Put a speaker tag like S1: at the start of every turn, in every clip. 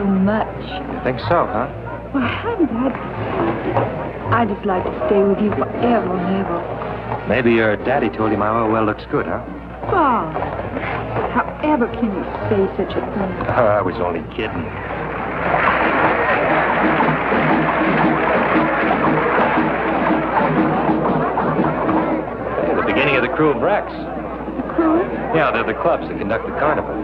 S1: so much.
S2: You think so, huh?
S1: Well, hadn't I'd just like to stay with you forever and ever.
S2: Maybe your daddy told you my oil well looks good, huh?
S1: Bob, however can you say such a thing?
S2: I was only kidding. Hey, the beginning of the Crew of Rex.
S1: The crew?
S2: Yeah, they're the clubs that conduct the carnival.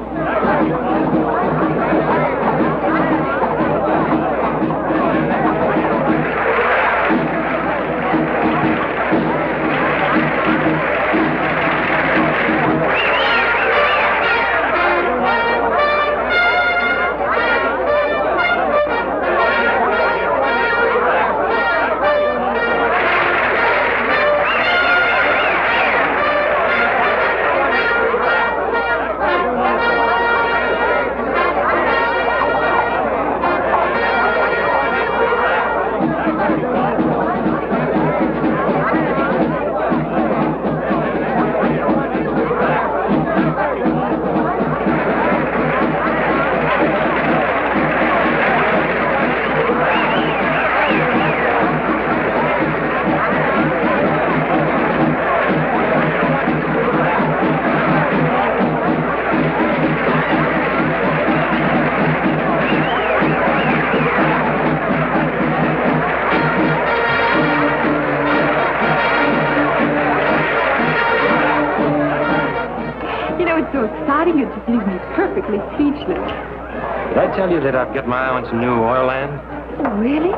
S1: You just leave me perfectly speechless.
S2: Did I tell you that I've got my eye on some new oil land?
S1: Oh, really?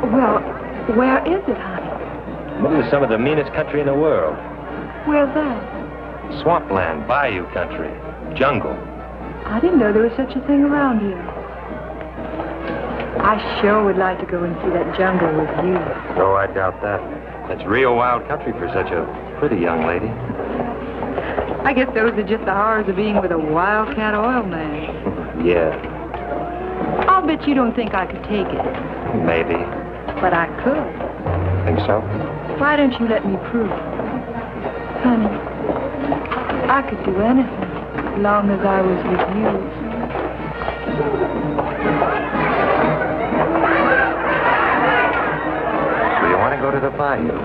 S1: Well, where is it, honey?
S2: Middle of some of the meanest country in the world.
S1: Where's that?
S2: Swampland, bayou country, jungle.
S1: I didn't know there was such a thing around here. I sure would like to go and see that jungle with you.
S2: Oh, I doubt that. That's real wild country for such a pretty young lady.
S1: I guess those are just the horrors of being with a wildcat oil man.
S2: Yeah.
S1: I'll bet you don't think I could take it.
S2: Maybe.
S1: But I could.
S2: Think so?
S1: Why don't you let me prove it? Honey, I could do anything as long as I was with you.
S2: So you want to go to the bayou?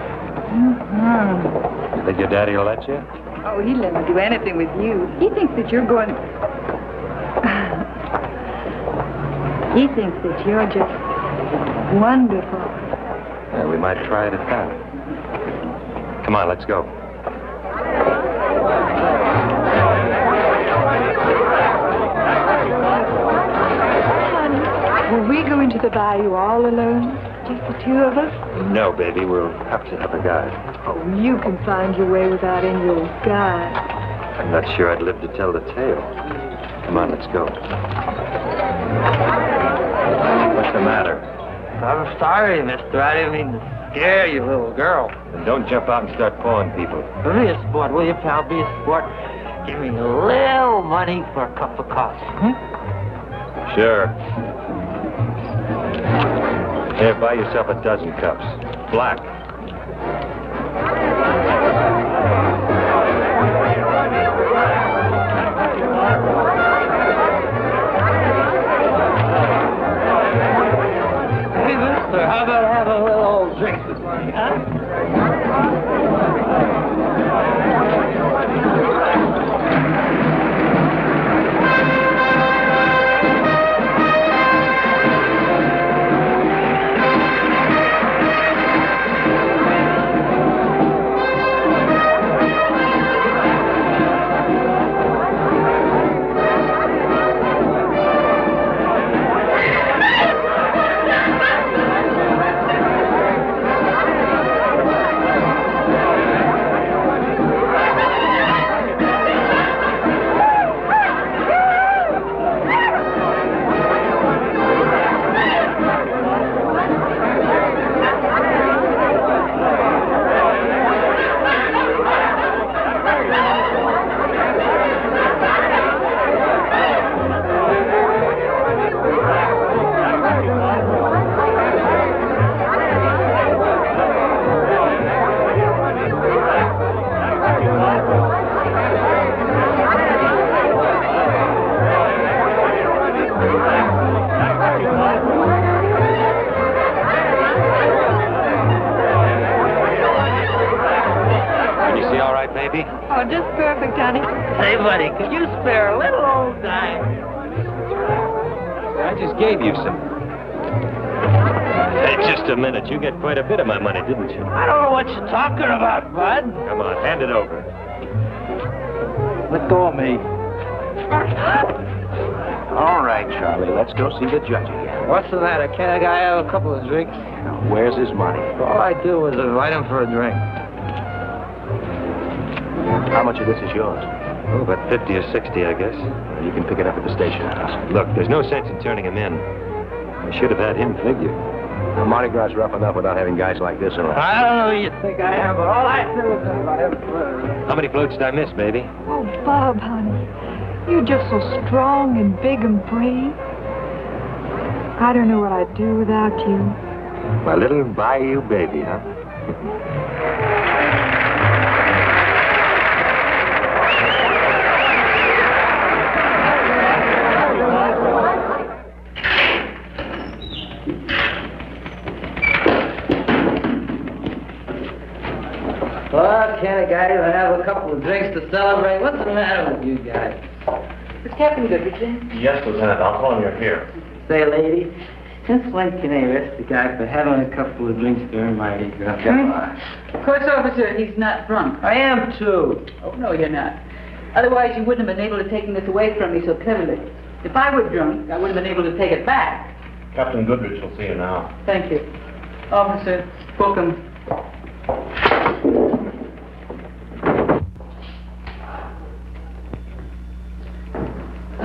S1: Mm-hmm.
S2: You think your daddy will let you?
S1: Oh, he'd let me do anything with you. He thinks that you're going... He thinks that you're just wonderful.
S2: Yeah, we might try it at that. Come on, let's go.
S1: Honey, will we go into the bayou all alone? Just the two of us?
S2: No, baby, we'll have to have a guide.
S1: Oh, you can find your way without any old guide.
S2: I'm not sure I'd live to tell the tale. Come on, let's go. What's the matter?
S3: I'm sorry, mister. I didn't mean to scare you, little girl.
S2: And don't jump out and start pawing people.
S3: Be a sport, will you, pal? Be a sport. Give me a little money for a cup of coffee.
S2: Sure. Here, buy yourself a dozen cups. Black.
S3: Hey, mister, how about having a little old drink with me, huh?
S1: Oh, just perfect, honey.
S3: Say, buddy, could you spare a little old dime?
S2: I just gave you some. Hey, just a minute. You get quite a bit of my money, didn't you?
S3: I don't know what you're talking about, bud.
S2: Come on, hand it over.
S3: Let go of me.
S4: All right, Charlie, let's go see the judge again.
S3: What's the matter? Can't a guy have a couple of drinks?
S4: Now, where's his money?
S3: All I do was invite him for a drink.
S4: How much of this is yours?
S2: Oh, about 50 or 60, I guess.
S4: You can pick it up at the station house.
S2: Look, there's no sense in turning him in. I should have had him figured.
S4: Now, Mardi Gras is rough enough without having guys like this around.
S3: I don't know who you think I am, but all I do is invite him for a drink.
S2: How many floats did I miss, baby?
S1: Oh, Bob, honey. You're just so strong and big and brave. I don't know what I'd do without you.
S4: My little bayou baby, huh?
S3: Well, can't a guy even have a couple of drinks to celebrate? What's the matter with you guys?
S1: Is Captain Goodrich in?
S2: Yes, Lieutenant. I'll tell him you're here.
S3: Say, lady, since when can they arrest a guy for having a couple of drinks during Mardi Gras?
S1: Of course, officer, he's not drunk.
S3: I am, too.
S1: Oh, no, you're not. Otherwise, you wouldn't have been able to take this away from me so cleverly. If I were drunk, I wouldn't have been able to take it back.
S2: Captain Goodrich will see you now.
S1: Thank you. Officer, book him.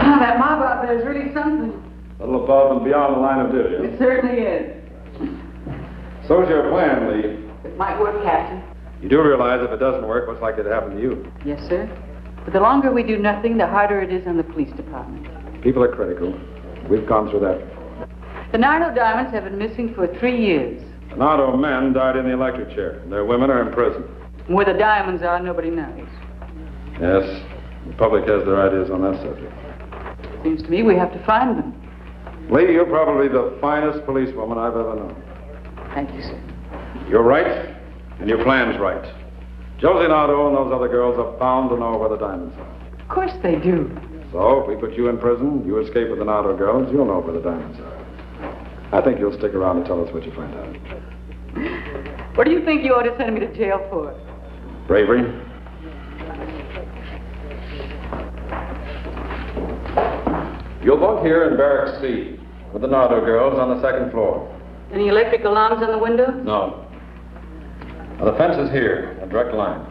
S1: Ah, that mob out there is really something.
S5: A little above and beyond the line of duty.
S1: It certainly is.
S5: So's your plan, Lee.
S1: It might work, Captain.
S5: You do realize if it doesn't work, what's likely to happen to you?
S1: Yes, sir. But the longer we do nothing, the harder it is on the police department.
S5: People are critical. We've gone through that.
S1: The Nardo diamonds have been missing for 3 years.
S5: Nardo men died in the electric chair. Their women are in prison.
S1: And where the diamonds are, nobody knows.
S5: Yes, the public has their ideas on that subject.
S1: Seems to me we have to find them.
S5: Lee, you're probably the finest policewoman I've ever known.
S1: Thank you, sir.
S5: You're right, and your plan's right. Josie Nardo and those other girls are bound to know where the diamonds are.
S1: Of course they do.
S5: So, if we put you in prison, you escape with the Nardo girls, you'll know where the diamonds are. I think you'll stick around and tell us what you find out.
S1: What do you think you ought to send me to jail for?
S5: Bravery. You'll bunk here in Barracks C with the Nardo girls on the 2nd floor.
S1: Any electric alarms on the window?
S5: No. Now, the fence is here, a direct line.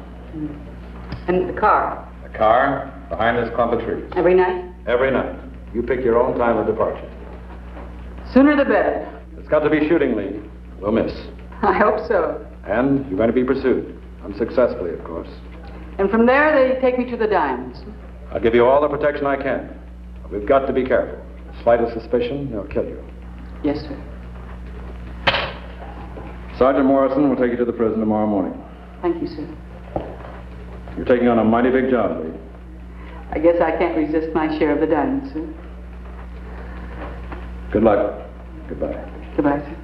S1: And the car?
S5: The car behind this clump of trees.
S1: Every night?
S5: Every night. You pick your own time of departure.
S1: Sooner the better.
S5: It's got to be shooting, Lee. We'll miss.
S1: I hope so.
S5: And you're going to be pursued. Unsuccessfully, of course.
S1: And from there, they take me to the diamonds.
S5: I'll give you all the protection I can. But we've got to be careful. The slightest suspicion, they'll kill you.
S1: Yes, sir.
S5: Sergeant Morrison will take you to the prison tomorrow morning.
S1: Thank you, sir.
S5: You're taking on a mighty big job, Lee.
S1: I guess I can't resist my share of the diamonds, sir.
S5: Good luck. Goodbye.
S1: Goodbye, sir.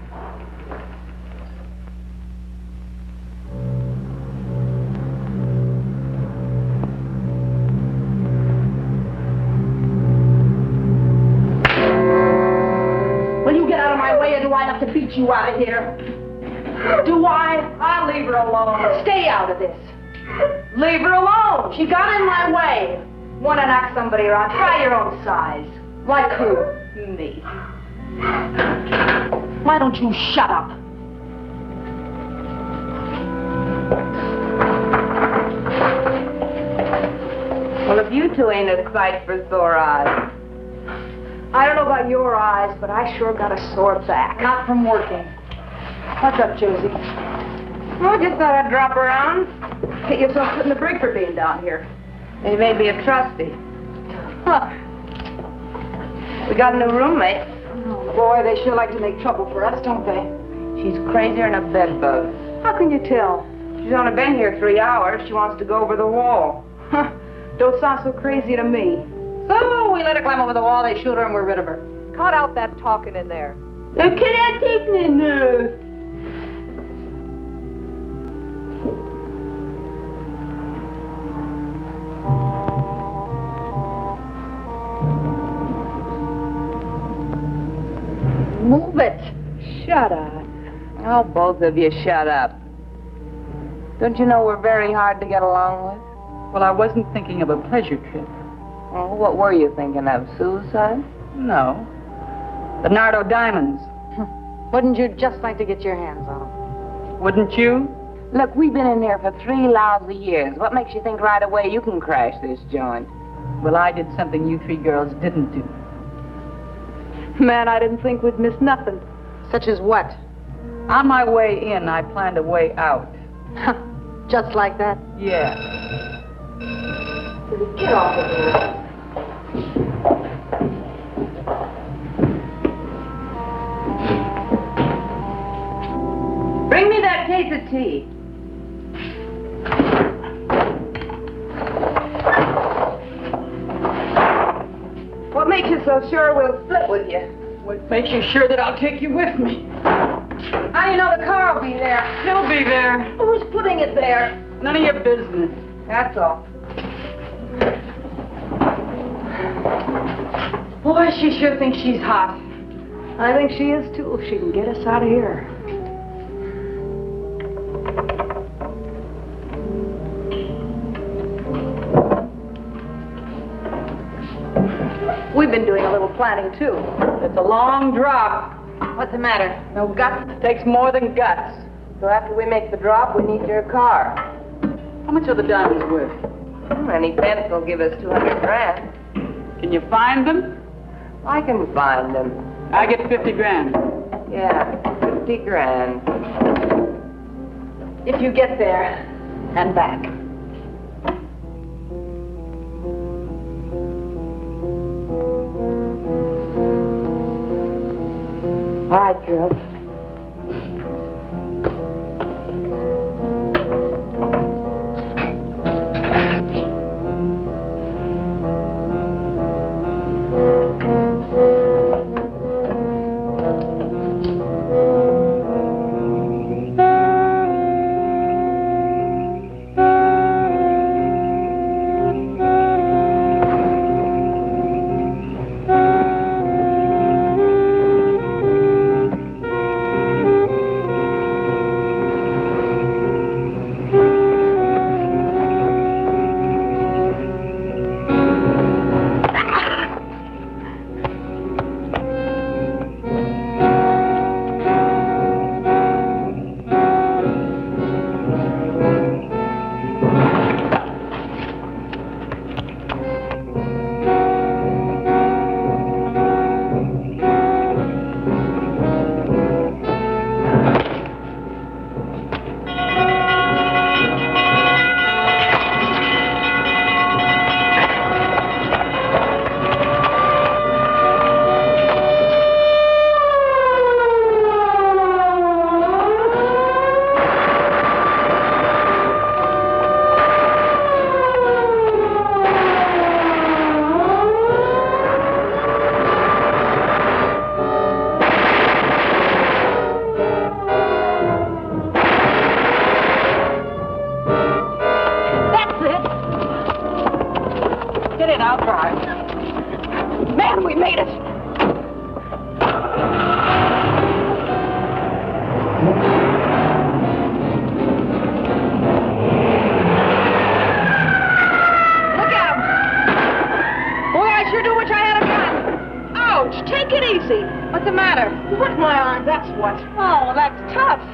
S6: Will you get out of my way, or do I have to beat you out of here? Do I? I'll leave her alone. Stay out of this. Leave her alone. She got in my way. Want to knock somebody around? Try your own size. Like who? Me. Why don't you shut up?
S7: Well, if you two ain't a sight for sore eyes.
S6: I don't know about your eyes, but I sure got a sore back.
S7: Not from working.
S6: What's up, Josie?
S7: Well, just thought I'd drop around.
S6: Get yourself put in the brig for being down here.
S7: You may be a trustee.
S6: Huh.
S7: We got a new roommate.
S6: Oh, boy, they sure like to make trouble for us, don't they?
S7: She's crazier than a bedbug.
S6: How can you tell?
S7: She's only been here 3 hours. She wants to go over the wall.
S6: Huh. Don't sound so crazy to me.
S7: So we let her climb over the wall, they shoot her, and we're rid of her.
S6: Cut out that talking in there.
S7: Can I take me now?
S6: Move it.
S1: Shut up.
S7: Oh, both of you shut up. Don't you know we're very hard to get along with?
S1: Well, I wasn't thinking of a pleasure trip.
S7: Oh, what were you thinking of? Suicide?
S1: No. The Nardo diamonds.
S6: Wouldn't you just like to get your hands on them?
S1: Wouldn't you?
S7: Look, we've been in here for 3 lousy years. What makes you think right away you can crash this joint?
S1: Well, I did something you 3 girls didn't do.
S6: Man, I didn't think we'd miss nothing. Such as what?
S1: On my way in, I planned a way out.
S6: Just like that?
S1: Yeah.
S6: Get off of here.
S7: Bring me that case of tea. What makes you so sure we'll split with you?
S1: What makes you sure that I'll take you with me?
S6: How do you know the car will be there?
S1: He'll be there.
S6: Who's putting it there?
S1: None of your business.
S7: That's all.
S6: Boy, she sure thinks she's hot. I think she is, too, if she can get us out of here. We've been doing a little planning, too.
S1: It's a long drop.
S6: What's the matter? No guts?
S1: Takes more than guts.
S7: So after we make the drop, we need your car.
S1: How much are the diamonds worth?
S7: Any fence will give us 200 grand.
S1: Can you find them?
S7: I can find them.
S1: I get 50 grand.
S7: Yeah, 50 grand.
S6: If you get there and back.
S7: All right, girls.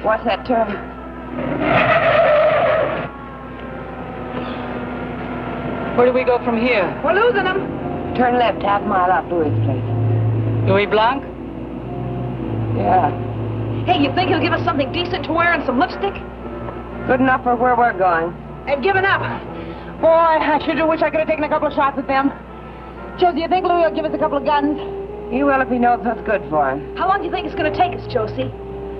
S7: What's that term?
S1: Where do we go from here?
S6: We're losing them.
S7: Turn left, half mile up Louis' place.
S1: Louis Blanc?
S7: Yeah.
S6: Hey, you think he'll give us something decent to wear and some lipstick?
S7: Good enough for where we're going.
S6: They've given up. Boy, I sure do wish I could have taken a couple of shots at them. Josie, you think Louis will give us a couple of guns?
S7: He will if he knows what's good for him.
S6: How long do you think it's going to take us, Josie?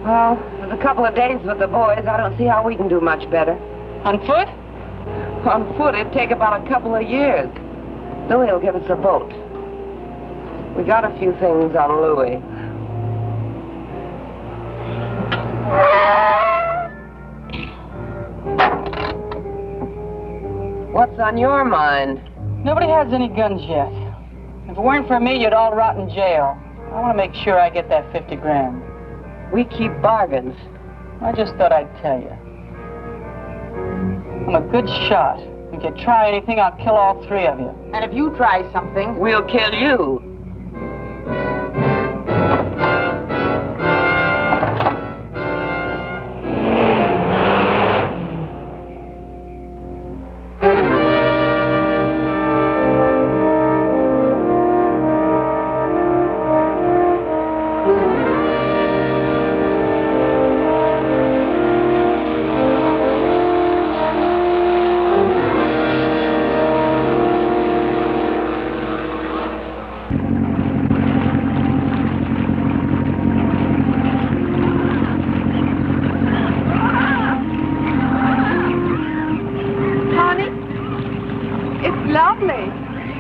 S7: Well, with a couple of days with the boys, I don't see how we can do much better.
S1: On foot?
S7: On foot, it'd take about a couple of years. Louis will give us a boat. We got a few things on Louis. What's on your mind?
S1: Nobody has any guns yet. If it weren't for me, you'd all rot in jail.
S7: Oh,
S3: I want to make sure I get that 50 grand. We keep bargains. I just thought I'd tell you. I'm a good shot. If you try anything, I'll kill all three of you.
S6: And if you try something...
S3: We'll kill you.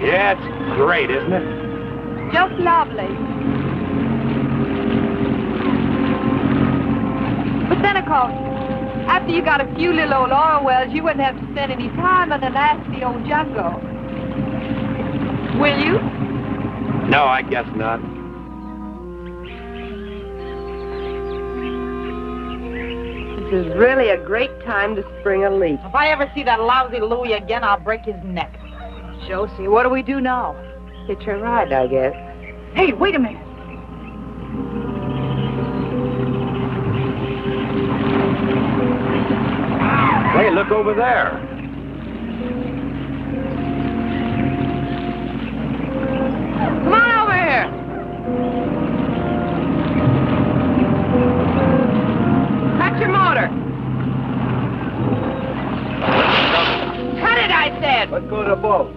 S2: Yeah, it's great, isn't it?
S1: Just lovely. But then, of course, after you got a few little old oil wells, you wouldn't have to spend any time in the nasty old jungle. Will you?
S2: No, I guess not.
S7: This is really a great time to spring a leak.
S6: If I ever see that lousy Louie again, I'll break his neck.
S1: Josie, what do we do now?
S7: Hitch a ride, I guess.
S1: Hey, wait a minute.
S2: Hey, look over there.
S1: Come on over here. Cut your motor. Cut it, I said.
S4: Let's go to the boat.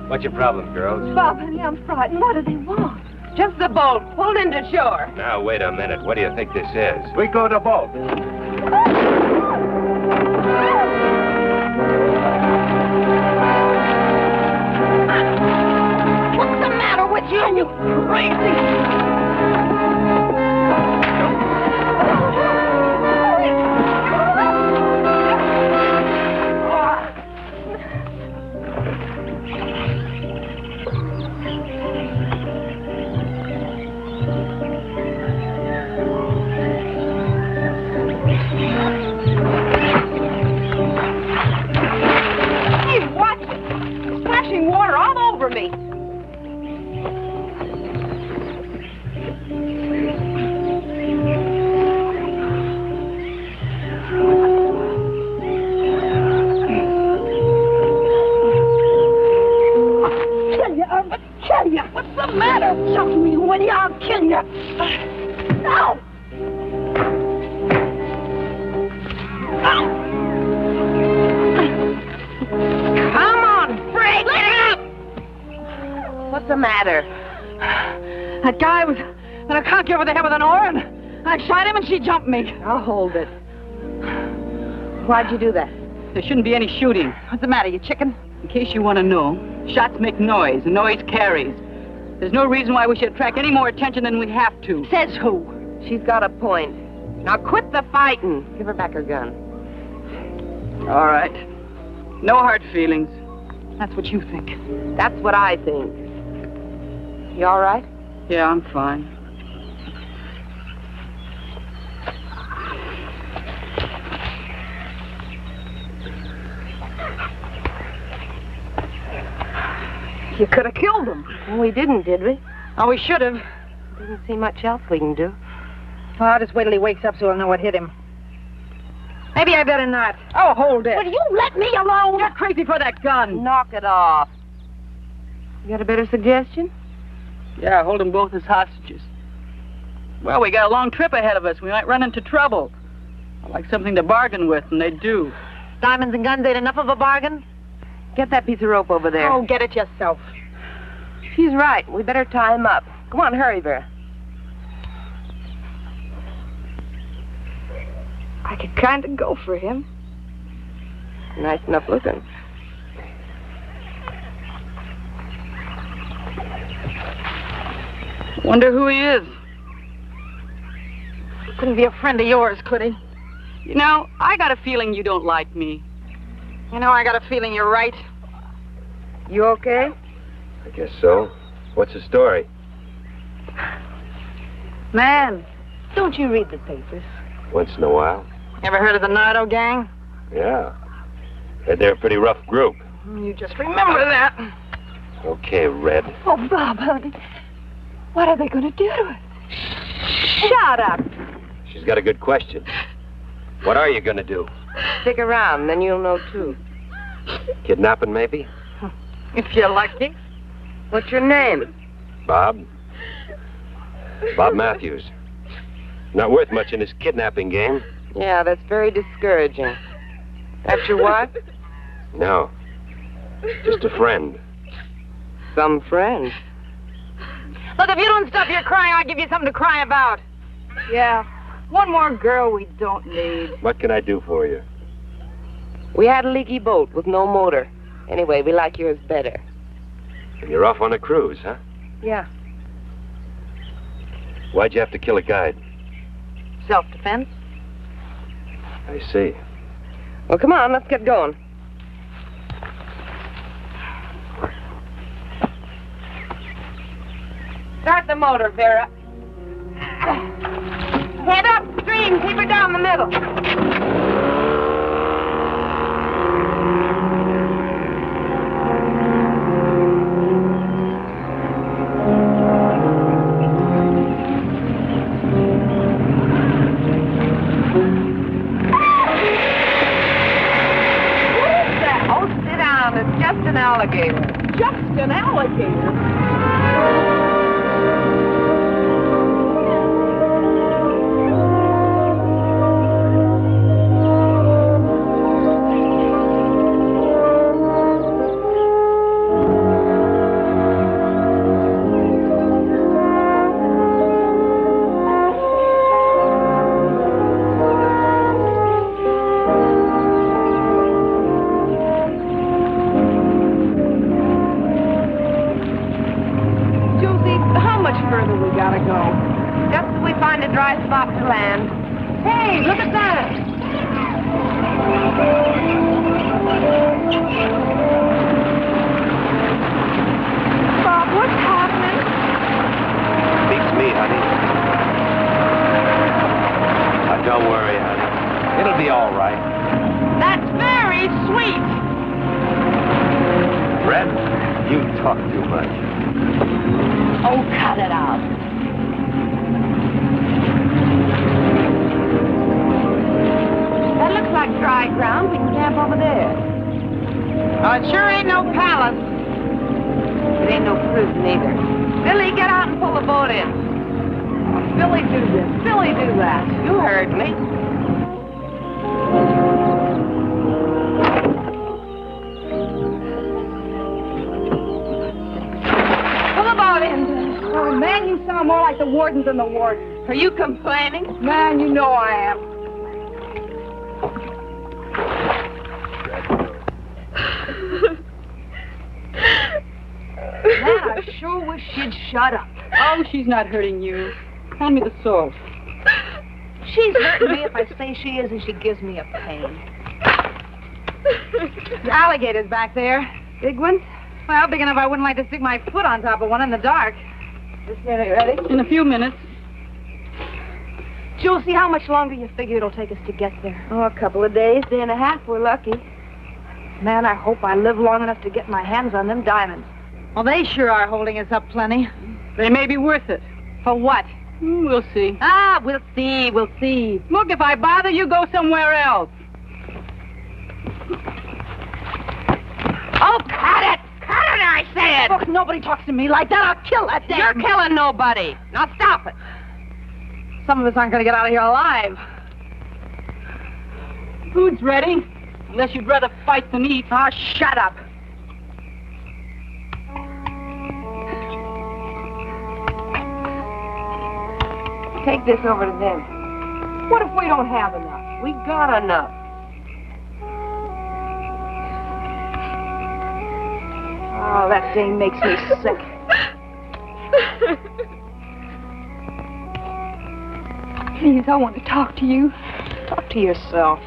S2: What's your problem, girls?
S1: Bob, honey, I'm frightened. What do they want?
S7: Just the boat, pulled into shore.
S2: Now, wait a minute. What do you think this is?
S4: We go to the boat.
S6: What's the matter with you? You crazy? Water all over me. Kill you. What's the matter? Show me when I'll kill you. No.
S7: What's the matter?
S6: That guy was gonna conk you over the head with an oar, and I shot him and she jumped me.
S7: I'll hold it. Why'd you do that?
S3: There shouldn't be any shooting.
S6: What's the matter, you chicken?
S3: In case you want to know, shots make noise, and noise carries. There's no reason why we should attract any more attention than we have to.
S6: Says who?
S7: She's got a point. Now quit the fighting. Give her back her gun.
S3: All right. No hard feelings.
S6: That's what you think.
S7: That's what I think. You all right?
S3: Yeah, I'm fine.
S6: You could have killed him.
S7: Well, we didn't, did we?
S6: Oh, we should have.
S7: Didn't see much else we can do.
S6: Well, I'll just wait till he wakes up so he'll know what hit him. Maybe I better not. Oh, hold it. Will you let me alone? You're crazy for that gun.
S7: Knock it off. You got a better suggestion?
S3: Yeah, hold them both as hostages. Well, we got a long trip ahead of us. We might run into trouble. I like something to bargain with, and they do.
S6: Diamonds and guns ain't enough of a bargain?
S7: Get that piece of rope over there.
S6: Oh, get it yourself.
S7: She's right. We better tie him up. Come on, hurry, Vera.
S1: I could kind of go for him.
S7: Nice enough looking.
S3: Wonder who he is.
S6: Couldn't be a friend of yours, could he?
S3: You know, I got a feeling you don't like me.
S6: You know, I got a feeling you're right.
S7: You okay?
S2: I guess so. What's the story?
S6: Man, don't you read the papers?
S2: Once in a while.
S6: Ever heard of the Nardo gang?
S2: Yeah. They're a pretty rough group.
S6: You just remember that.
S2: Okay, Red.
S1: Oh, Bob, honey. What are they going to do to us?
S6: Shut up.
S2: She's got a good question. What are you going to do?
S7: Stick around, then you'll know, too.
S2: Kidnapping, maybe?
S6: If you're lucky.
S7: What's your name?
S2: Bob. Bob Matthews. Not worth much in this kidnapping game.
S7: Yeah, that's very discouraging. That's your wife?
S2: No. Just a friend.
S7: Some friend.
S6: Look, if you don't stop your crying, I'll give you something to cry about. Yeah, one more girl we don't need.
S2: What can I do for you?
S7: We had a leaky boat with no motor. Anyway, we like yours better.
S2: And you're off on a cruise, huh?
S7: Yeah.
S2: Why'd you have to kill a guide?
S6: Self-defense?
S2: I see.
S7: Well, come on, let's get going. Start the motor, Vera. Head upstream, keep her down the middle. Alligator.
S6: Just an alligator? In the ward.
S7: Are you complaining?
S6: Man, you know I am. Man, I sure wish she'd shut up.
S3: Oh, she's not hurting you. Hand me the salt.
S6: She's hurting me if I say she is, and she gives me a pain. The alligator's back there. Big one? Well, big enough I wouldn't like to stick my foot on top of one in the dark. Just nearly ready?
S3: In a few minutes.
S6: Josie, how much longer you figure it'll take us to get there?
S7: Oh, a couple of days, day and a half, we're lucky.
S6: Man, I hope I live long enough to get my hands on them diamonds. Well, they sure are holding us up plenty.
S3: They may be worth it.
S6: For what?
S3: We'll see.
S6: Ah, we'll see, we'll see.
S3: Look, if I bother you, go somewhere else.
S7: Oh, cut it! Cut it, I said!
S6: Look, nobody talks to me like that. I'll kill that damn...
S7: You're killing nobody. Now stop it.
S6: Some of us aren't going to get out of here alive.
S3: Food's ready. Unless you'd rather fight than eat.
S6: Oh, shut up.
S7: Take this over to them.
S6: What if we don't have enough?
S7: We got enough.
S6: Oh, that thing makes me sick. Please, I want to talk to you. Talk to yourself.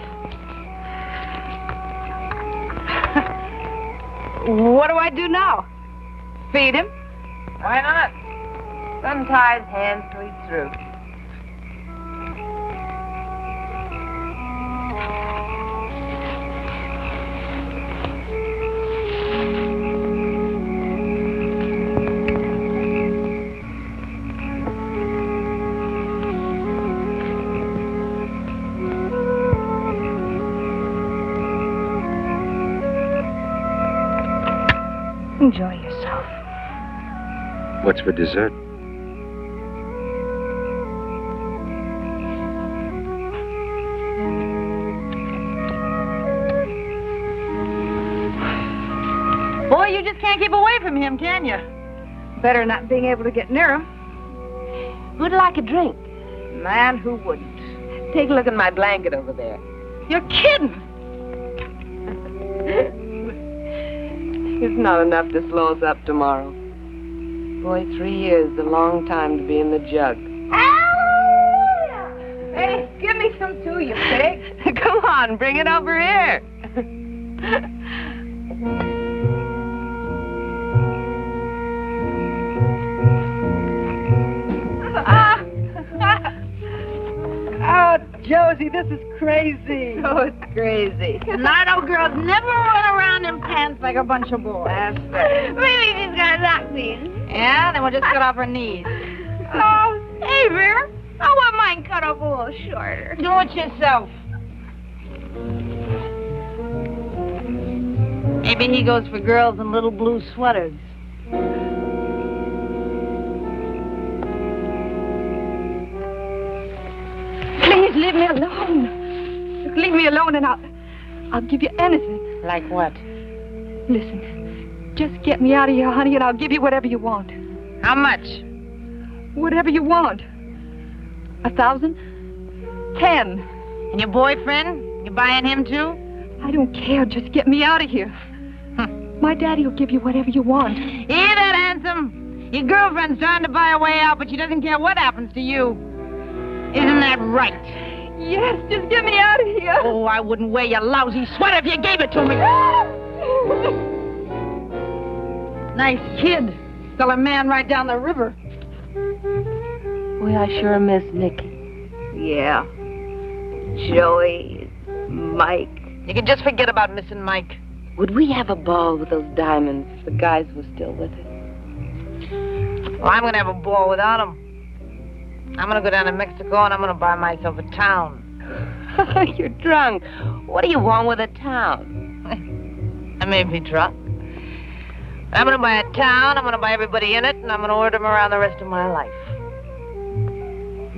S6: What do I do now? Feed him?
S7: Why not? Sun ties, hands, so he's through.
S1: Enjoy yourself.
S2: What's for dessert?
S6: Boy, you just can't keep away from him, can you?
S1: Better not being able to get near him.
S7: Who'd like a drink?
S1: Man, who wouldn't?
S7: Take a look at my blanket over there.
S6: You're kidding.
S7: It's not enough to slow us up tomorrow. Boy, 3 years is a long time to be in the jug.
S1: Hey, give me some too, you pig.
S7: Come on, bring it over here.
S1: Oh, Josie, this is crazy. Oh, it's crazy.
S6: Nardo girls never run around in pants like a bunch of boys.
S1: That's right.
S6: Maybe she's got sock knees. Yeah, then we'll just cut off her knees. Oh, hey, Vera. I want mine cut off a little shorter. Do it yourself. Maybe he goes for girls in little blue sweaters.
S1: Please leave me alone. Just leave me alone and I'll give you anything.
S7: Like what?
S1: Listen, just get me out of here, honey, and I'll give you whatever you want.
S6: How much?
S1: Whatever you want. 1,000? 10.
S6: And your boyfriend? You buying him too?
S1: I don't care. Just get me out of here. My daddy will give you whatever you want.
S6: Hear that, handsome? Your girlfriend's trying to buy a way out, but she doesn't care what happens to you. Isn't that right?
S1: Yes, just get me out of here.
S6: Oh, I wouldn't wear your lousy sweater if you gave it to me. Nice kid. Fell a man right down the river.
S7: Boy, I sure miss Nicky.
S6: Yeah. Joey, Mike. You can just forget about missing Mike.
S7: Would we have a ball with those diamonds if the guys were still with us?
S6: Well, I'm going to have a ball without them. I'm going to go down to Mexico and I'm going to buy myself a town.
S7: You're drunk. What do you want with a town?
S6: I may be drunk. I'm going to buy a town, I'm going to buy everybody in it, and I'm going to order them around the rest of my life.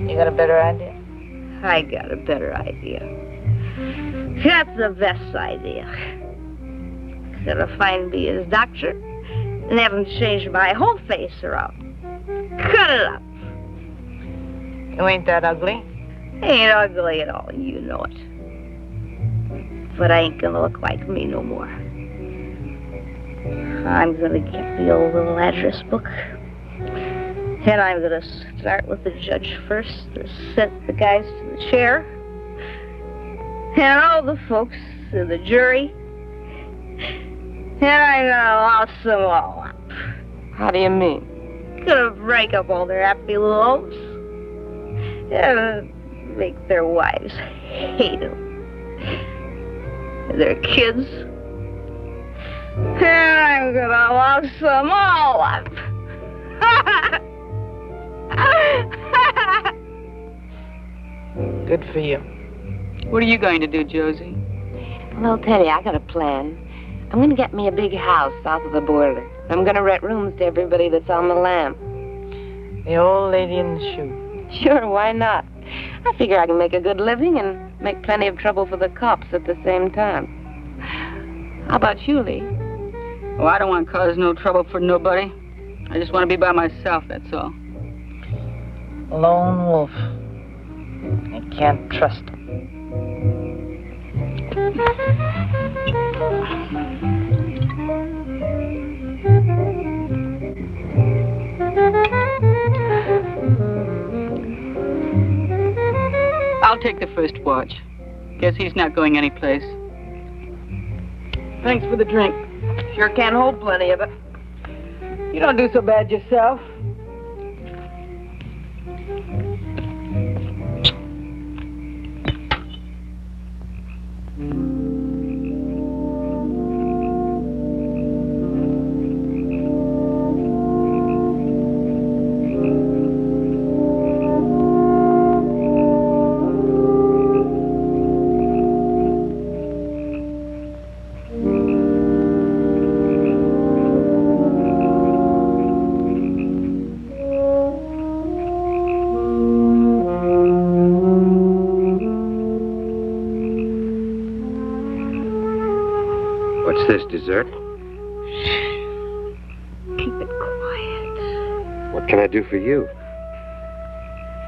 S6: You got a better idea?
S8: I got a better idea. That's the best idea. Gotta find me his doctor and have him change my whole face around. Cut it up.
S6: You ain't that ugly.
S8: Ain't ugly at all, you know it. But I ain't gonna look like me no more. I'm gonna get the old little address book. And I'm gonna start with the judge first to set the guys to the chair. And all the folks to the jury. And I'm gonna louse them all up.
S7: How do you mean?
S8: Gonna break up all their happy little hopes. And make their wives hate them. And their kids. And I'm gonna louse them all up.
S6: Good for you.
S3: What are you going to do, Josie?
S7: Well, I'll tell you, I got a plan. I'm going to get me a big house south of the border. I'm going to rent rooms to everybody that's on the lam.
S6: The old lady in the shoe.
S7: Sure, why not? I figure I can make a good living and make plenty of trouble for the cops at the same time. How about you, Lee?
S3: Oh, I don't want to cause no trouble for nobody. I just want to be by myself, that's all.
S6: Lone wolf. You can't trust him.
S3: I'll take the first watch. Guess he's not going anyplace. Thanks for the drink.
S6: Sure can hold plenty of it. You don't do so bad yourself.
S2: this, dessert?
S8: Keep it quiet.
S2: What can I do for you?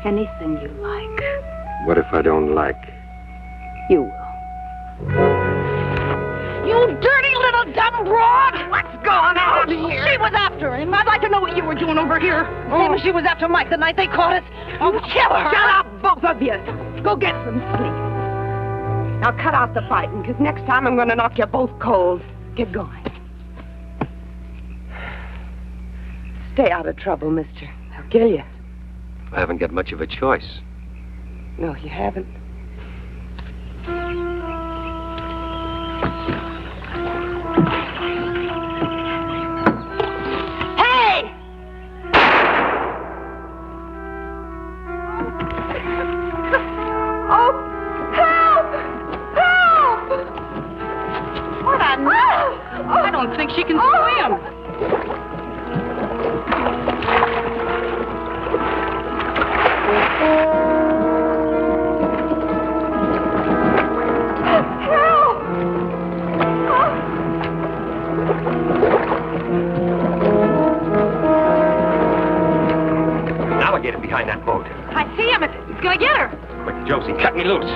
S8: Anything you like.
S2: What if I don't like?
S8: You will. You dirty little dumb broad! What's going on here? She was after him. I'd like to know what you were doing over here. Same as she was after Mike the night they caught us. Oh, kill her! Shut up, both of you. Go get some sleep. Now cut out the fighting, because next time I'm going to knock you both cold. Get going. Stay out of trouble, mister. They'll kill you.
S2: I haven't got much of a choice.
S7: No, you haven't.
S8: Hey! Oh, help! Help! What a mess!
S3: I don't think she can swim.
S2: Now I get him behind that boat.
S8: I see him. He's gonna get her.
S2: Quick, Josie, cut me loose.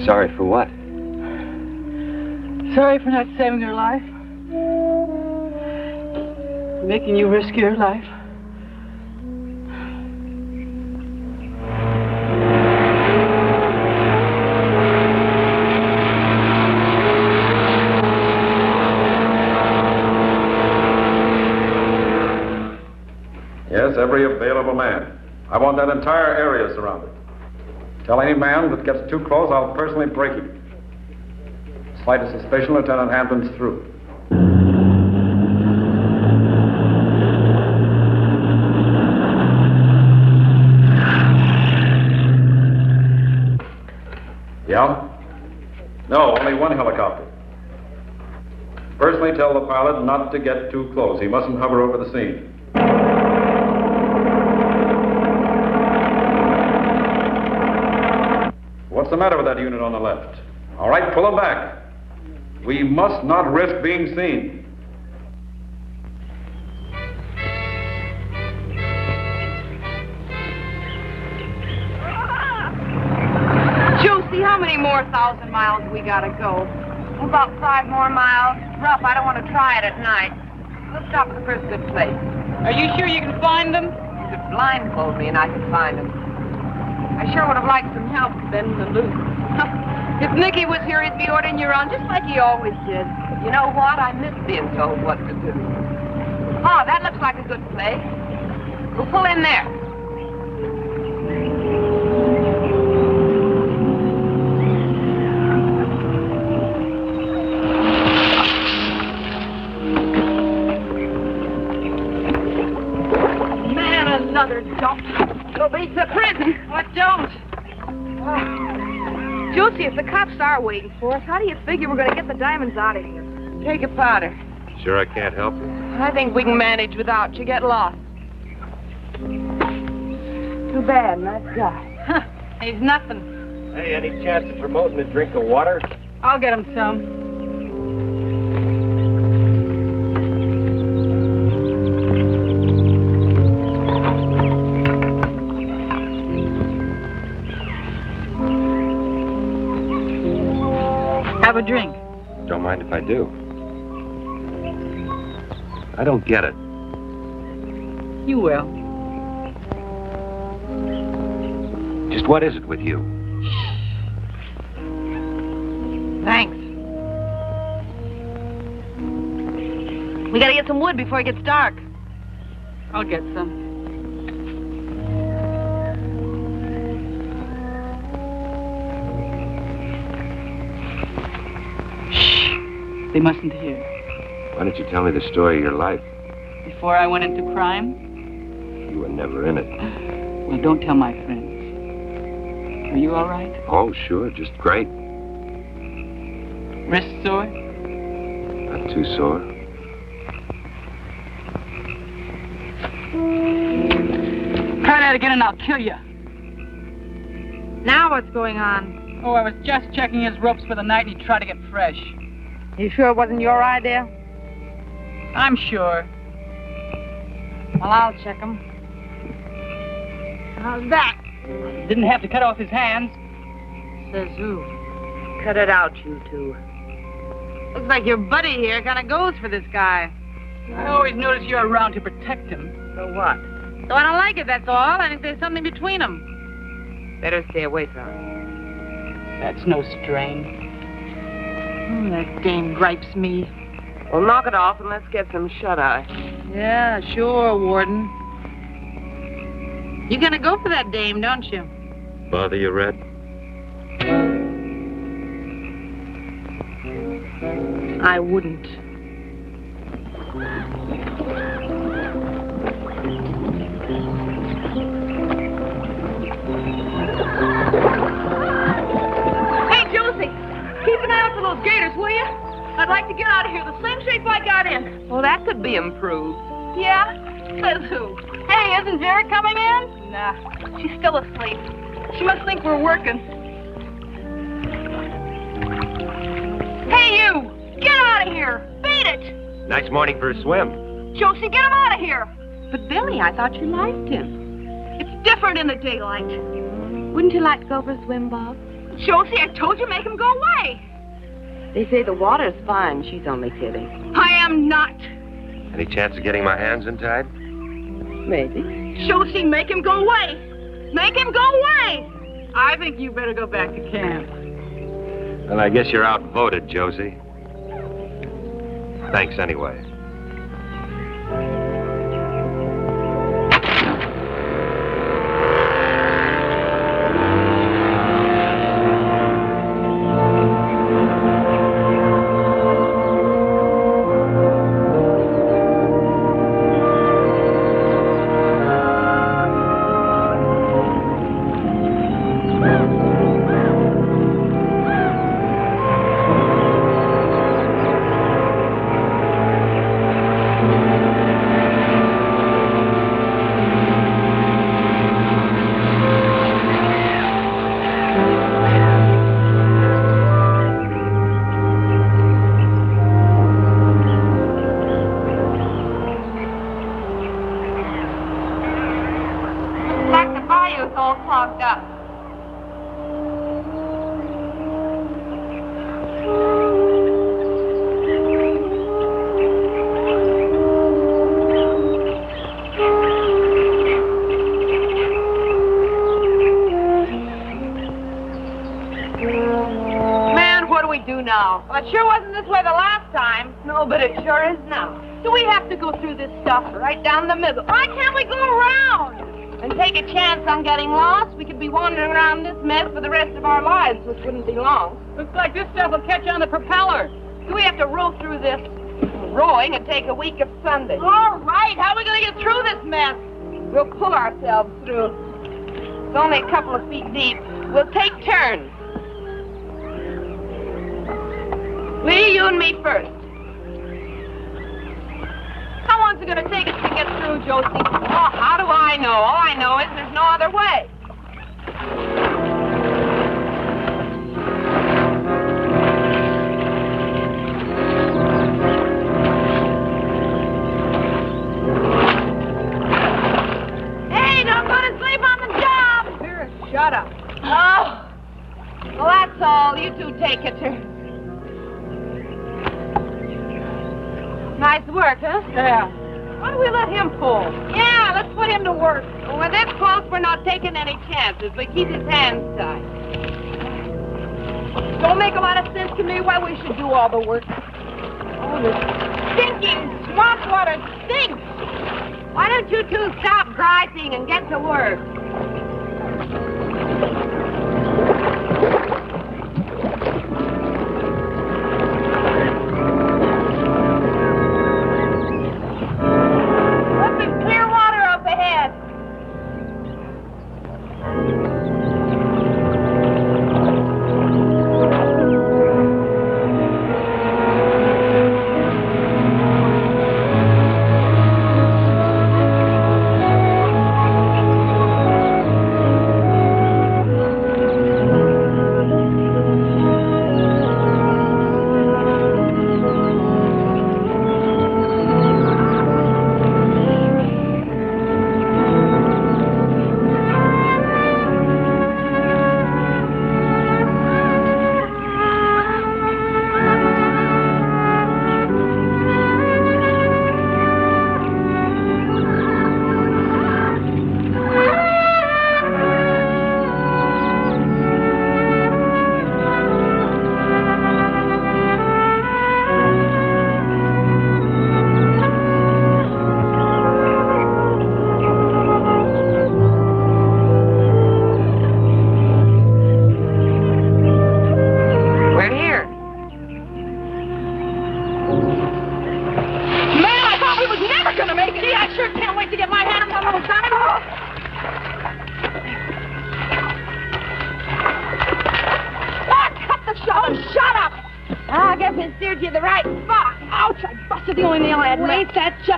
S2: Sorry for what?
S3: Sorry for not saving her life. Making you risk your life.
S5: Yes, every available man. I want that entire area surrounded. Tell any man that gets too close, I'll personally break him. Slightest suspicion, Lieutenant Hampton's through. Yeah? No, only one helicopter. Personally tell the pilot not to get too close. He mustn't hover over the scene. What's the matter with that unit on the left? All right, pull them back. We must not risk being seen.
S1: Josie, how many more 1,000 miles we gotta go? About 5 more miles. Rough, I don't want to try it at night. We'll stop at the first good place.
S3: Are you sure you can find them?
S1: You could blindfold me and I could find them. I sure would have liked some help bending the loop. If Nicky was here, he'd be ordering you around just like he always did. You know what? I miss being told what to do. Oh, that looks like a good place. We'll pull in there. Man, another dump. Go beat the prison.
S3: What don't?
S1: Josie, if the cops are waiting for us, how do you figure we're going to get the diamonds out of here?
S7: Take a powder.
S2: Sure I can't help you?
S7: I think we can manage without you. Get lost.
S1: Too bad, nice guy.
S3: Huh. He's nothing.
S2: Hey, any chance of promoting a drink of water?
S3: I'll get him some. Have a drink.
S2: Don't mind if I do. I don't get it.
S3: You will.
S2: Just what is it with you?
S1: Thanks. We gotta get some wood before it gets dark.
S3: I'll get some. Shh. They mustn't hear.
S2: Why don't you tell me the story of your life?
S3: Before I went into crime?
S2: You were never in it.
S3: Well, don't tell my friends. Are you all right?
S2: Oh, sure, just great.
S3: Wrist sore?
S2: Not too sore.
S3: Try that again and I'll kill you.
S1: Now what's going on?
S3: Oh, I was just checking his ropes for the night and he tried to get fresh.
S1: You sure it wasn't your idea?
S3: I'm sure.
S1: Well, I'll check him. How's that?
S3: Didn't have to cut off his hands.
S1: Says who?
S7: Cut it out, you two.
S1: Looks like your buddy here kind of goes for this guy.
S3: I always notice you're around to protect him.
S7: For what?
S1: So I don't like it, that's all. I think there's something between them.
S7: Better stay away from him.
S3: That's no strain.
S1: That dame gripes me.
S7: Well, knock it off and let's get some shut-eye.
S1: Yeah, sure, Warden. You're gonna go for that dame, don't you?
S2: Bother you, Red?
S1: I wouldn't. Hey, Josie, keep an eye out for those gators, will you? I'd like to get out of here the same shape I got in.
S7: Well, that could be improved.
S1: Yeah? Says who? Hey, isn't Vera coming in? Nah, she's still asleep. She must think we're working. Hey, you! Get out of here! Beat it!
S2: Nice morning for a swim.
S1: Josie, get him out of here!
S7: But, Billy, I thought you liked him.
S1: It's different in the daylight.
S7: Wouldn't you like to go for a swim, Bob?
S1: Josie, I told you make him go away.
S7: They say the water's fine. She's only kidding.
S1: I am not.
S2: Any chance of getting my hands untied?
S7: Maybe.
S1: Josie, make him go away. Make him go away.
S3: I think you better go back to camp.
S2: Well, I guess you're outvoted, Josie. Thanks anyway.
S1: Well, it sure wasn't this way the last time. No, but it sure is now. Do we have to go through this stuff right down the middle? Why can't we go around and take a chance on getting lost? We could be wandering around this mess for the rest of our lives, which wouldn't be long.
S3: Looks like this stuff will catch on the propeller.
S1: Do we have to row through this? Rowing and take a week of Sunday. All right, how are we going to get through this mess? We'll pull ourselves through. It's only a couple of feet deep. We'll take turns. Lee, you and me first. How long's it going to take us to get through, Josie? Oh, how do I know? All I know is there's no other way. Hey, don't go to sleep on the job. Vera, shut up. Oh. Well, that's all. You two take it, sir. Nice work, huh?
S3: Yeah.
S1: Why don't we let him pull? Yeah, let's put him to work. Well, when this close, we're not taking any chances. We keep his hands tied. Don't make a lot of sense to me why we should do all the work. Oh, this stinking swamp water stinks. Why don't you two stop griping and get to work?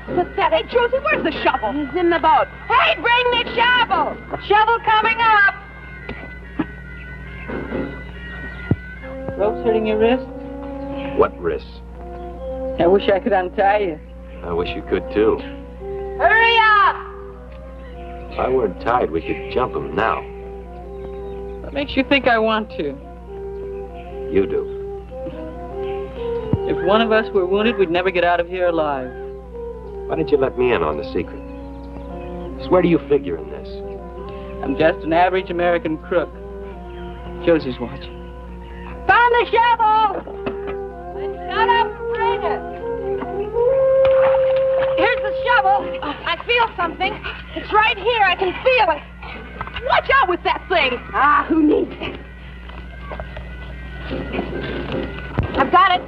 S6: Pathetic. Hey, Josie, where's the shovel?
S1: It's in the boat. Hey, bring the shovel! Shovel coming up!
S3: Rope's hurting your wrist?
S2: What wrist?
S3: I wish I could untie you.
S2: I wish you could, too.
S1: Hurry up!
S2: If I weren't tied, we could jump him now.
S3: What makes you think I want to?
S2: You do.
S3: If one of us were wounded, we'd never get out of here alive.
S2: Why didn't you let me in on the secret? Just where do you figure in this?
S3: I'm just an average American crook. Josie's watching.
S1: Found the shovel! Then shut up and bring it. Here's the shovel. I feel something. It's right here. I can feel it. Watch out with that thing. Ah, who needs it? I've got it.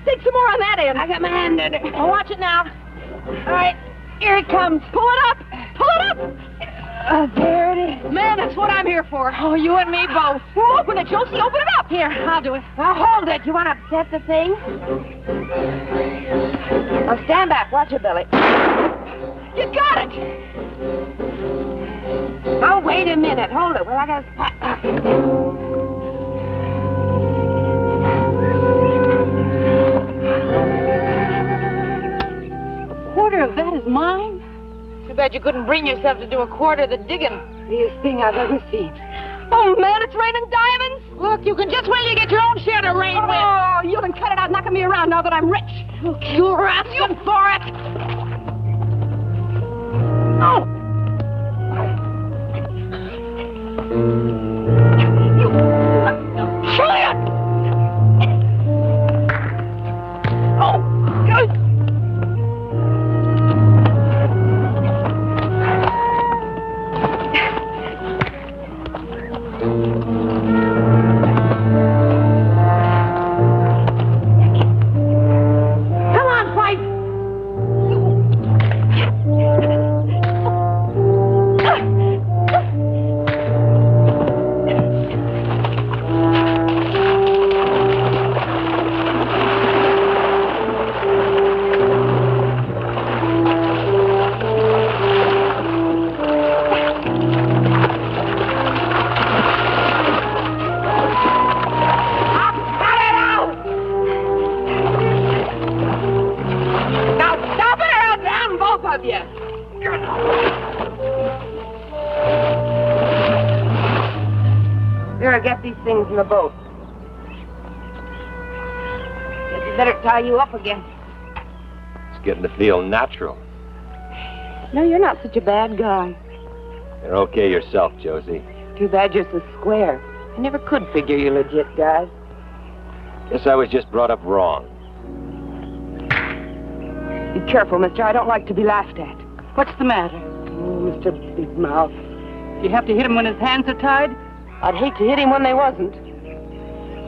S1: Take some more on that end. I got my hand in it. Well, watch it now. All right, here it comes. Pull it up. Pull it up. There it is. Man, that's what I'm here for. Oh, you and me both. Well, open it, Josie. Open it up. Here, I'll do it. Now, hold it. You want to upset the thing? Now, stand back. Watch it, Billy. You got it. Oh, wait a minute. Hold it. Well, I got
S6: Quarter of that is mine?
S1: Too bad you couldn't bring yourself to do a quarter of the digging.
S6: Easiest thing I've ever seen.
S1: Oh, man, it's raining diamonds. Look, you can just wait till you get your own share to rain with.
S6: Oh, you can cut it out knocking me around now that I'm rich.
S1: Look, you're asking for it.
S6: Oh! Try it! Oh, good.
S7: forget these things in the boat. Guess we better tie you up again.
S2: It's getting to feel natural.
S7: No, you're not such a bad guy.
S2: You're okay yourself, Josie.
S7: Too bad you're so square. I never could figure you legit guys.
S2: Guess I was just brought up wrong.
S7: Be careful, mister. I don't like to be laughed at.
S3: What's the matter?
S7: Oh, Mr. Big Mouth.
S3: You have to hit him when his hands are tied?
S7: I'd hate to hit him when they wasn't.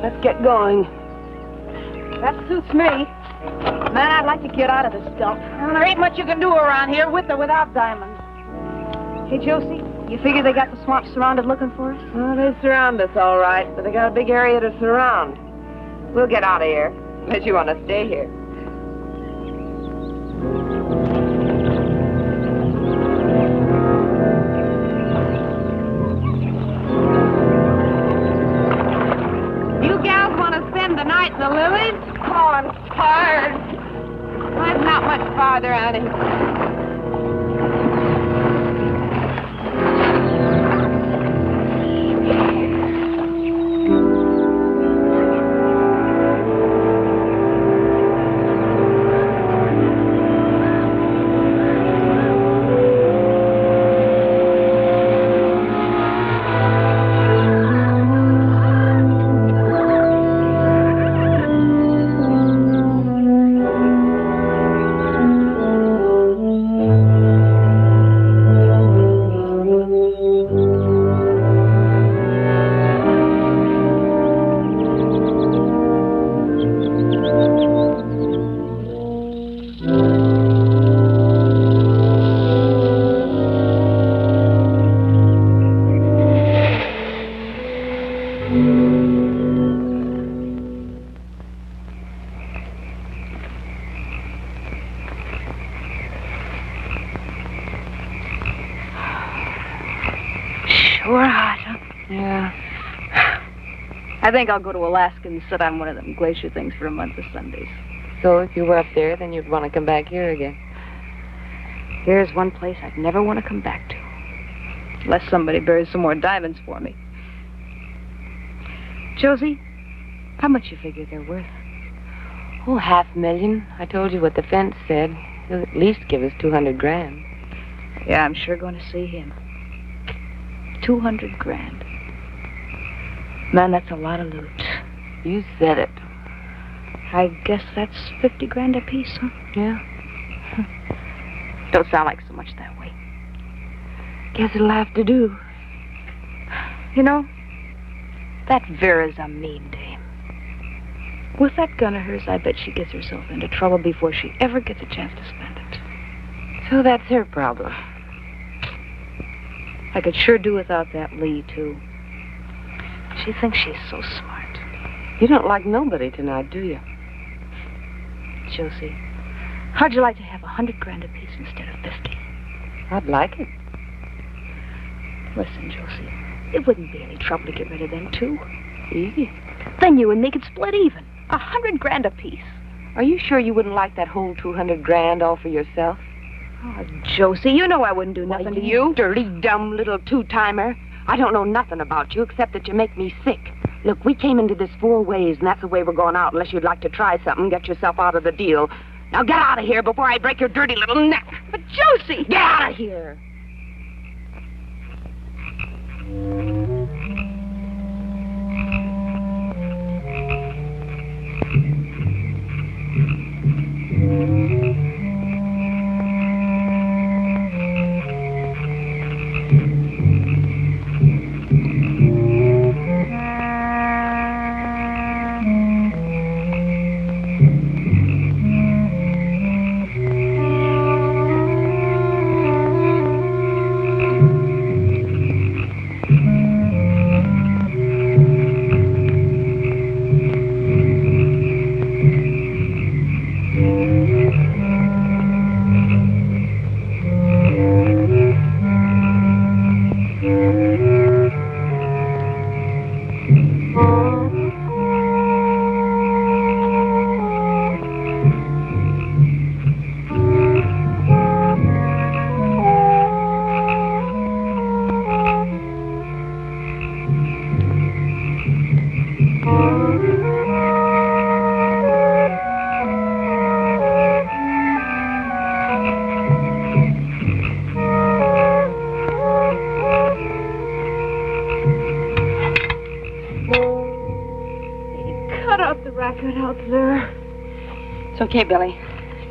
S7: Let's get going.
S6: That suits me. Man, I'd like to get out of this dump. Well, there ain't much you can do around here, with or without diamonds. Hey, Josie, you figure they got the swamp surrounded looking for us?
S7: Oh, they surround us all right, but they got a big area to surround. We'll get out of here, unless you want to stay here. You gals want to spend the night in the lilies? Oh, I'm tired. Well, it's not much farther out of here.
S6: Sure hot, huh?
S7: Yeah.
S6: I think I'll go to Alaska and sit on one of them glacier things for a month of Sundays.
S7: So if you were up there, then you'd want to come back here again.
S6: Here's one place I'd never want to come back to. Unless somebody buries some more diamonds for me. Josie, how much you figure they're worth?
S7: Oh, $500,000. I told you what the fence said. He'll at least give us 200 grand.
S6: Yeah, I'm sure going to see him. 200 grand. Man, that's a lot of loot.
S7: You said it.
S6: I guess that's 50 grand apiece, huh?
S7: Yeah.
S6: Don't sound like so much that way.
S7: Guess it'll have to do.
S6: You know, that Vera's a mean dame. With that gun of hers, I bet she gets herself into trouble before she ever gets a chance to spend it.
S7: So that's her problem.
S6: I could sure do without that Lee, too. She thinks she's so smart.
S7: You don't like nobody tonight, do you?
S6: Josie, how'd you like to have 100 grand apiece instead of 50?
S7: I'd like it.
S6: Listen, Josie, it wouldn't be any trouble to get rid of them, too.
S7: Easy.
S6: Then you and me could split even. 100 grand apiece.
S7: Are you sure you wouldn't like that whole 200 grand all for yourself?
S6: Oh, Josie, you know I wouldn't do nothing to you.
S7: Dirty, dumb little two-timer. I don't know nothing about you except that you make me sick. Look, we came into this 4 ways, and that's the way we're going out, unless you'd like to try something, get yourself out of the deal. Now get out of here before I break your dirty little neck.
S6: But Josie!
S7: Get out of here!
S6: good out there.
S3: It's okay, Billy.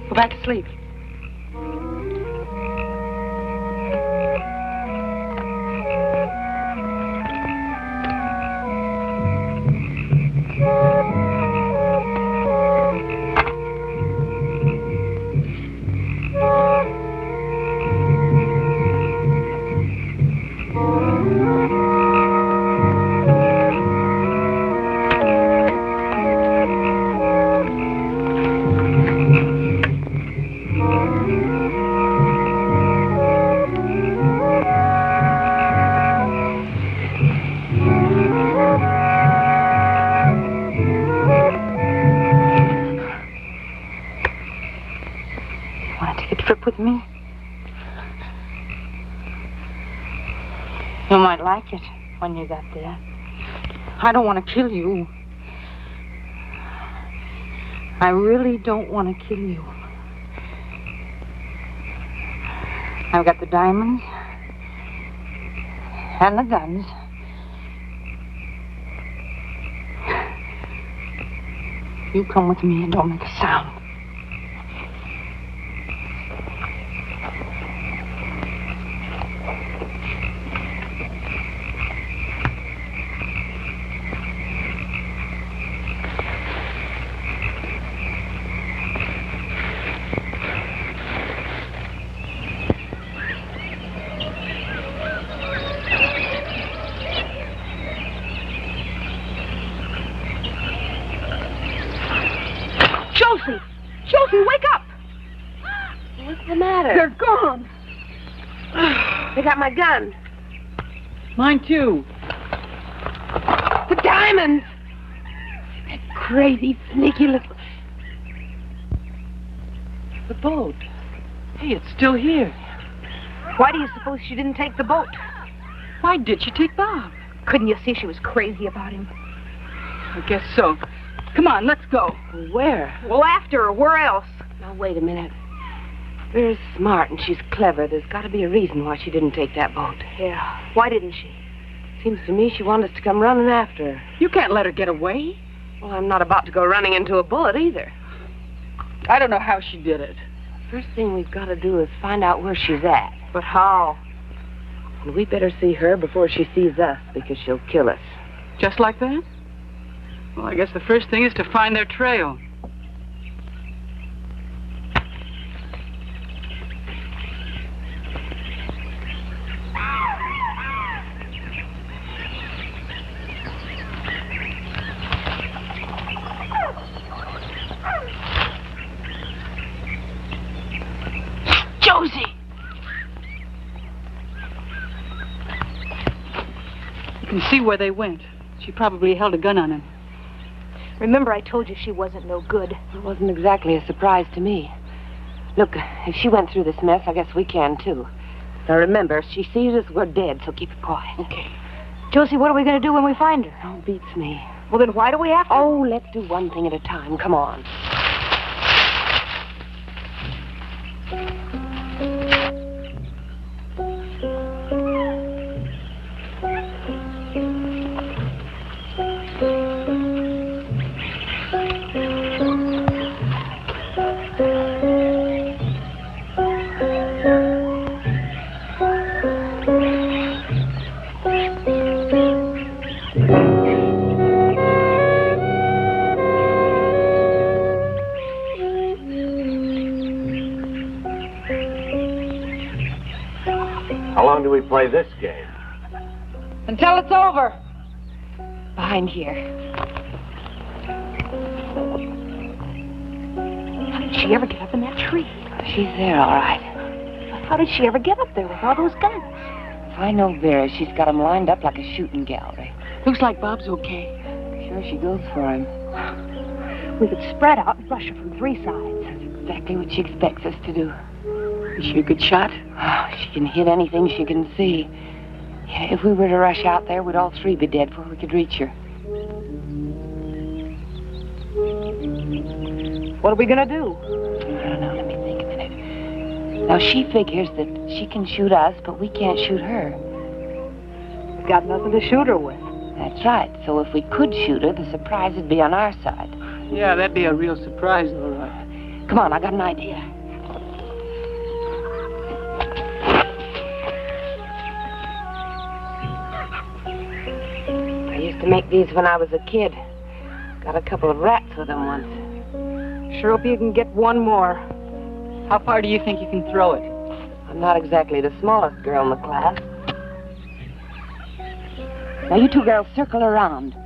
S3: Go back to sleep. With me? You might like it when you got there. I don't want to kill you. I really don't want to kill you. I've got the diamonds and the guns. You come with me and don't make a sound.
S6: Josie, wake up!
S7: What's the matter?
S6: They're gone.
S7: They got my gun.
S3: Mine, too.
S7: The diamonds! That crazy, sneaky little... The boat. Hey, it's still here.
S6: Why do you suppose she didn't take the boat?
S3: Why did she take Bob?
S6: Couldn't you see she was crazy about him?
S3: I guess so. Come on, let's go.
S7: Where?
S6: Well, after her. Where else?
S7: Now, wait a minute. Very smart and she's clever. There's got to be a reason why she didn't take that boat.
S6: Yeah. Why didn't she?
S7: Seems to me she wanted us to come running after her.
S3: You can't let her get away.
S7: Well, I'm not about to go running into a bullet either.
S3: I don't know how she did it.
S7: First thing we've got to do is find out where she's at.
S6: But how?
S7: And we better see her before she sees us, because she'll kill us.
S3: Just like that? Well, I guess the first thing is to find their trail.
S7: Josie!
S3: You can see where they went. She probably held a gun on him.
S6: Remember, I told you she wasn't no good.
S7: It wasn't exactly a surprise to me. Look, if she went through this mess, I guess we can, too. Now, remember, if she sees us, we're dead, so keep it quiet.
S3: Okay.
S6: Josie, what are we going to do when we find her?
S7: Oh, beats me.
S6: Well, then why do we have to?
S7: Oh, let's do one thing at a time. Come on.
S2: How long do we play this game?
S6: Until it's over.
S7: Behind here.
S6: How did she ever get up in that tree?
S7: She's there, all right.
S6: How did she ever get up there with all those guns?
S7: If I know Vera, she's got them lined up like a shooting gallery.
S3: Looks like Bob's okay.
S7: Sure she goes for him.
S6: We could spread out and rush her from three sides.
S7: That's exactly what she expects us to do.
S3: Is she a good shot?
S7: Oh, she can hit anything she can see. Yeah, if we were to rush out there, we'd all three be dead before we could reach her.
S6: What are we going to do?
S7: I don't know. Let me think a minute. Now, she figures that she can shoot us, but we can't shoot her.
S6: We've got nothing to shoot her with.
S7: That's right. So if we could shoot her, the surprise would be on our side.
S3: Yeah, that'd be a real surprise, all right.
S7: Come on, I got an idea. I used to make these when I was a kid. Got a couple of rats with them once. Sure hope you can get one more.
S3: How far do you think you can throw it?
S7: I'm not exactly the smallest girl in the class. Now, you two girls circle around.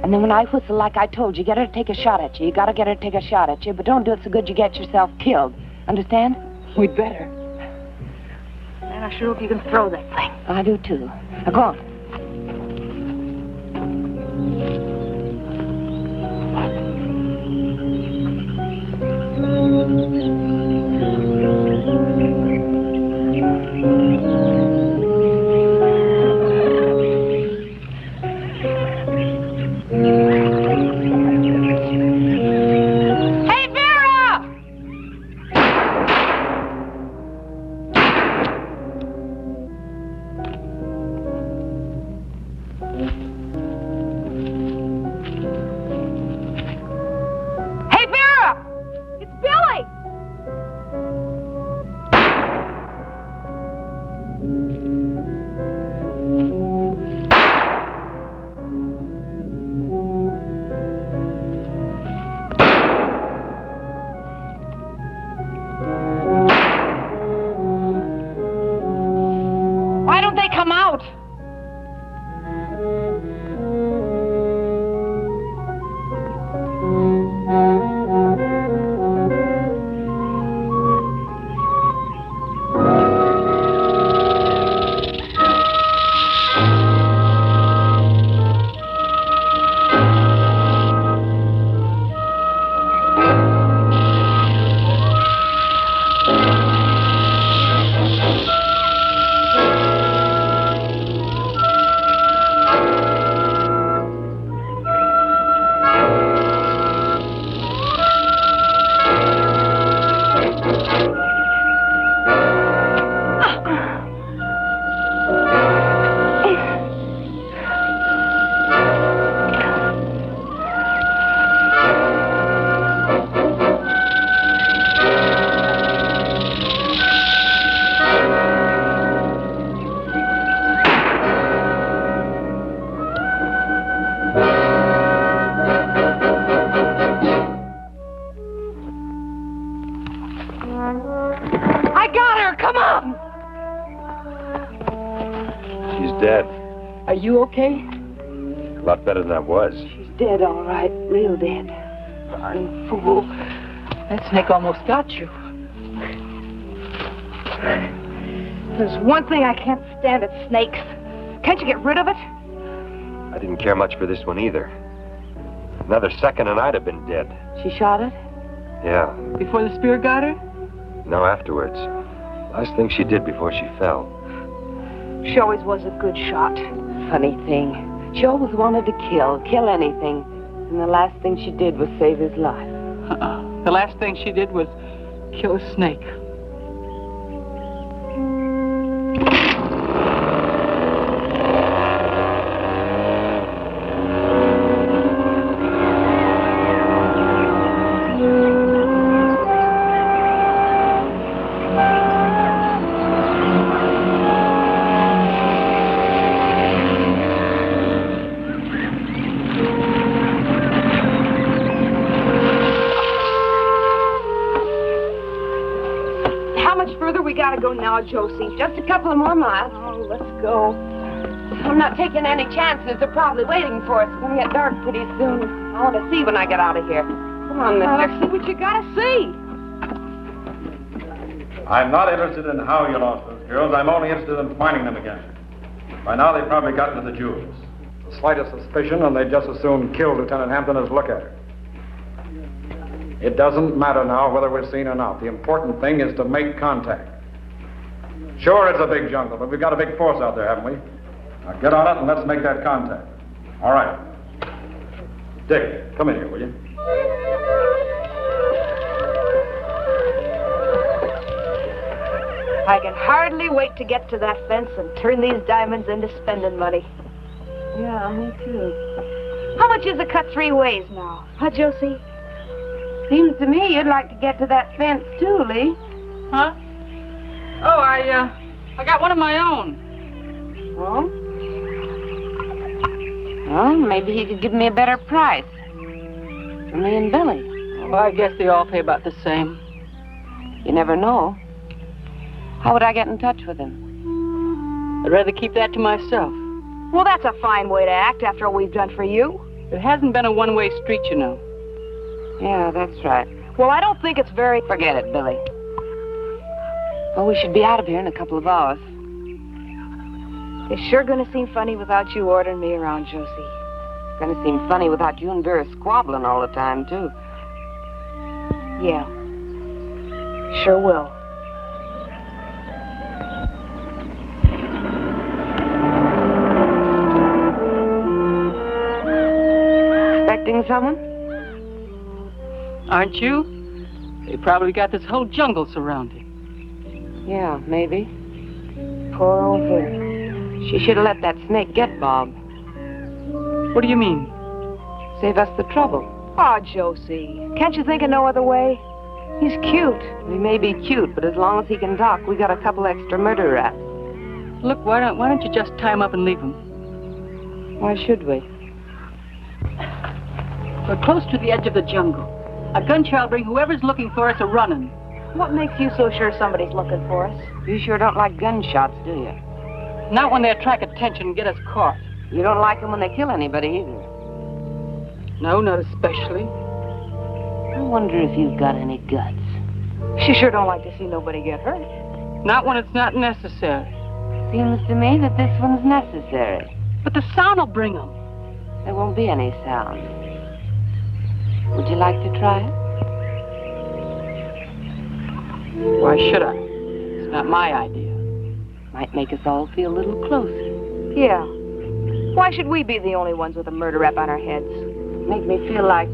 S7: And then when I whistle like I told you, get her to take a shot at you. You gotta get her to take a shot at you, but don't do it so good you get yourself killed. Understand?
S3: We'd better.
S6: Man, I sure hope you can throw that thing.
S7: I do, too. Now, go on.
S3: Are you okay?
S2: A lot better than I was.
S7: She's dead, all right. Real dead.
S3: Darn fool. That snake almost got you.
S6: There's one thing I can't stand, it's snakes. Can't you get rid of it?
S2: I didn't care much for this one either. Another second and I'd have been dead.
S7: She shot it?
S2: Yeah.
S3: Before the spear got her?
S2: No, afterwards. Last thing she did before she fell.
S6: She always was a good shot.
S7: Funny thing. She always wanted to kill anything. And the last thing she did was save his life.
S3: The last thing she did was kill a snake.
S7: Now, Josie, just a couple of more miles.
S6: Oh, let's go.
S7: I'm not taking any chances. They're probably waiting for us. It's going to get dark pretty soon. I want to see when I get out of here. Come on, mister.
S6: Let's see what you got to see.
S5: I'm not interested in how you lost those girls. I'm only interested in finding them again. By now, they've probably gotten to the jewels. The slightest suspicion, and they'd just as soon kill Lieutenant Hampton as look at her. It doesn't matter now whether we're seen or not. The important thing is to make contact. Sure, it's a big jungle, but we've got a big force out there, haven't we? Now get on it and let's make that contact. All right. Dick, come in here, will you?
S6: I can hardly wait to get to that fence and turn these diamonds into spending money.
S7: Yeah, me too.
S6: How much is a cut 3 ways now? Huh, Josie?
S7: Seems to me you'd like to get to that fence, too, Lee.
S3: Huh? Oh, I got one of my own.
S7: Oh? Well, maybe he could give me a better price. For me and Billy.
S3: Well, I guess they all pay about the same.
S7: You never know. How would I get in touch with him?
S3: I'd rather keep that to myself.
S6: Well, that's a fine way to act after all we've done for you.
S3: It hasn't been a one-way street, you know.
S7: Yeah, that's right.
S6: Well, I don't think it's very...
S7: Forget it, Billy. Well, we should be out of here in a couple of hours.
S6: It's sure gonna seem funny without you ordering me around, Josie.
S7: It's gonna seem funny without you and Vera squabbling all the time, too.
S6: Yeah. Sure will.
S7: Expecting someone?
S3: Aren't you? They probably got this whole jungle surrounded.
S7: Yeah, maybe. Poor old Vera. She should have let that snake get Bob.
S3: What do you mean?
S7: Save us the trouble.
S6: Oh, Josie. Can't you think of no other way? He's cute.
S7: He may be cute, but as long as he can talk, we got a couple extra murder rats.
S3: Look, why don't you just tie him up and leave him?
S7: Why should we?
S3: We're close to the edge of the jungle. A gunshot will bring whoever's looking for us a-running.
S6: What makes you so sure somebody's looking for us?
S7: You sure don't like gunshots, do you?
S3: Not when they attract attention and get us caught.
S7: You don't like them when they kill anybody either.
S3: No, not especially.
S7: I wonder if you've got any guts.
S6: She sure don't like to see nobody get hurt.
S3: Not when it's not necessary.
S7: Seems to me that this one's necessary.
S3: But the sound will bring them.
S7: There won't be any sound. Would you like to try it?
S3: Why should I? It's not my idea.
S7: Might make us all feel a little closer.
S6: Yeah. Why should we be the only ones with a murder rap on our heads?
S7: Make me feel like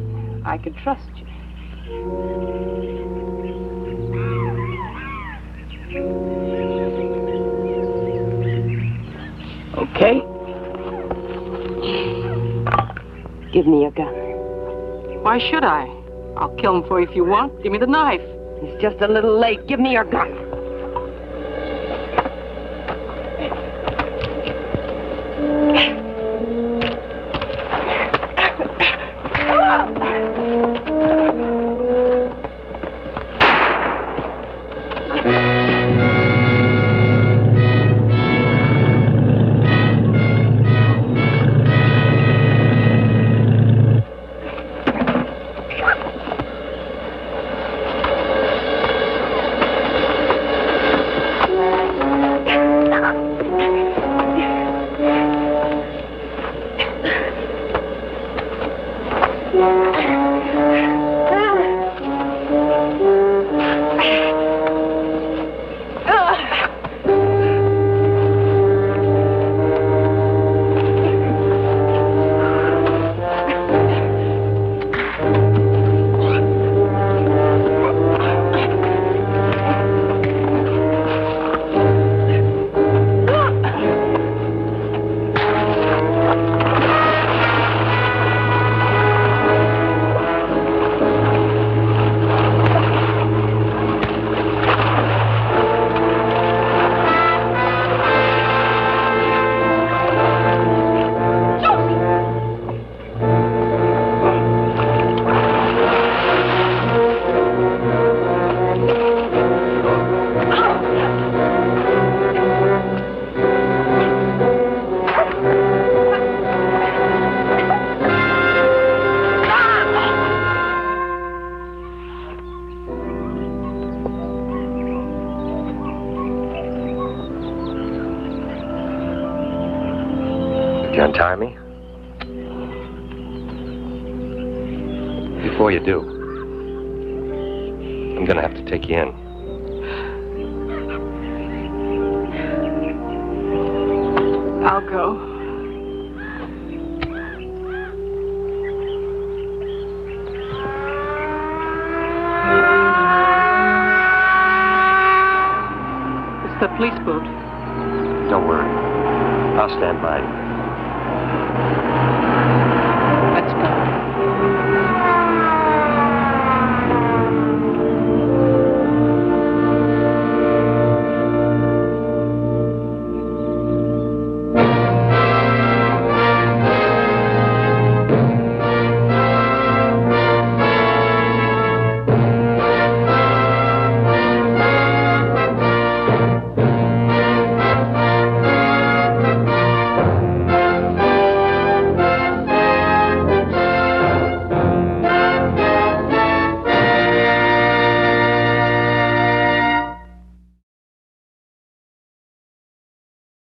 S7: I could trust you.
S3: Okay.
S7: Give me your gun.
S3: Why should I? I'll kill him for you if you want. Give me the knife.
S7: It's just a little late. Give me your gun.
S2: You untie me? Before you do, I'm gonna have to take you in.
S3: I'll go. It's the police boat.
S2: Don't worry. I'll stand by you.